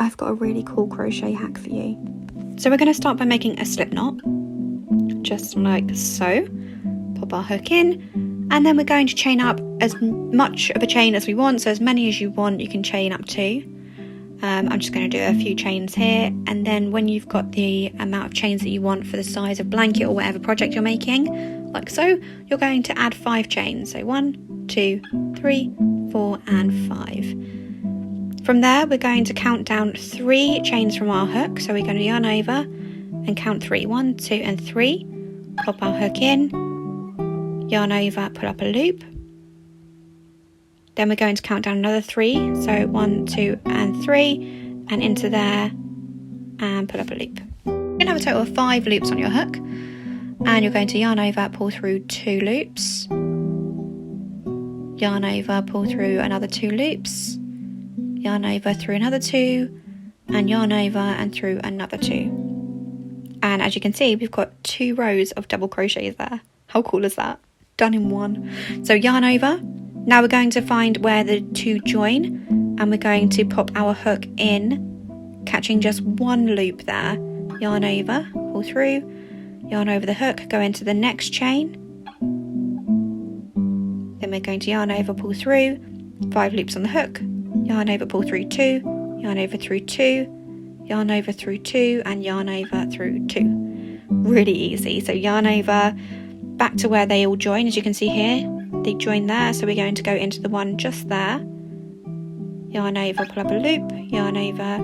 I've got a really cool crochet hack for you. So we're going to start by making a slip knot, just like so. Pop our hook in, and then we're going to chain up as much of a chain as we want, so as many as you want you can chain up to. I'm just going to do a few chains here, and then when you've got the amount of chains that you want for the size of blanket or whatever project you're making, like so, you're going to add 5 chains. So 1, 2, 3, 4 and 5. From there we're going to count down 3 chains from our hook, so we're going to yarn over and count 3. 1, 2 and 3. Pop our hook in, yarn over, pull up a loop. Then we're going to count down another 3, so 1, 2 and 3, and into there and pull up a loop. You're going to have a total of 5 loops on your hook, and you're going to yarn over, pull through 2 loops, yarn over, pull through another 2 loops, yarn over through another 2, and yarn over and through another 2. And as you can see, we've got 2 rows of double crochets there. How cool is that? Done in one. So yarn over. Now we're going to find where the 2 join, and we're going to pop our hook in, catching just 1 loop there. Yarn over, pull through, yarn over the hook, go into the next chain. Then we're going to yarn over, pull through, 5 loops on the hook, yarn over, pull through 2, yarn over through 2, yarn over through 2, and yarn over through 2. Really easy. So yarn over, back to where they all join, as you can see here. They join there, so we're going to go into the one just there, yarn over, pull up a loop, yarn over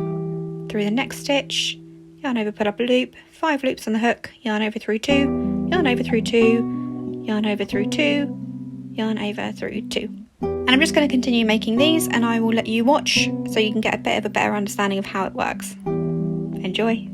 through the next stitch, yarn over, pull up a loop, 5 loops on the hook, yarn over through 2, yarn over through 2, yarn over through 2, yarn over through 2. And I'm just going to continue making these, and I will let you watch so you can get a bit of a better understanding of how it works. Enjoy!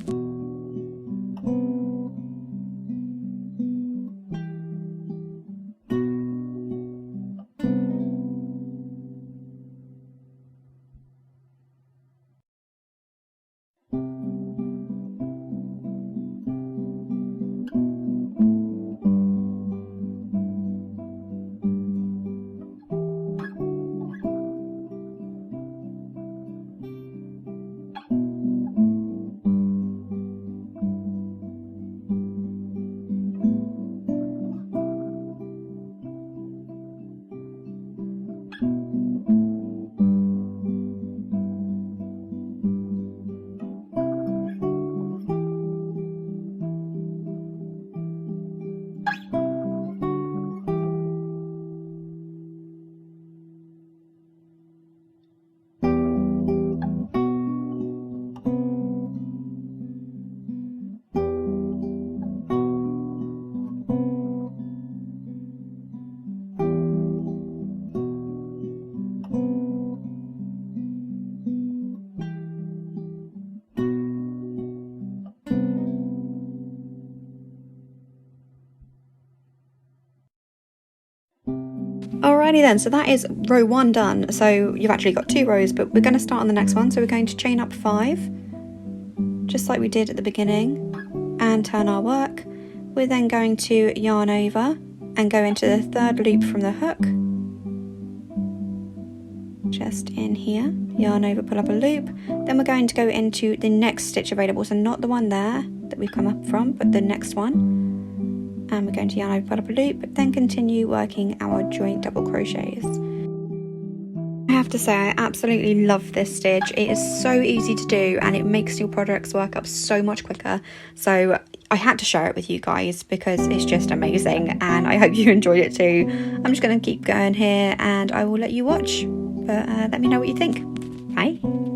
Alrighty then, so that is row 1 done. So you've actually got 2 rows, but we're going to start on the next one. So we're going to chain up 5, just like we did at the beginning, and turn our work. We're then going to yarn over and go into the 3rd loop from the hook, just in here, yarn over, pull up a loop. Then we're going to go into the next stitch available, so not the one there that we've come up from, but the next one. And we're going to yarn over, pull up a loop, then continue working our joint double crochets. I have to say, I absolutely love this stitch. It is so easy to do, and it makes your projects work up so much quicker. So I had to share it with you guys because it's just amazing, and I hope you enjoyed it too. I'm just going to keep going here, and I will let you watch, but let me know what you think. Bye.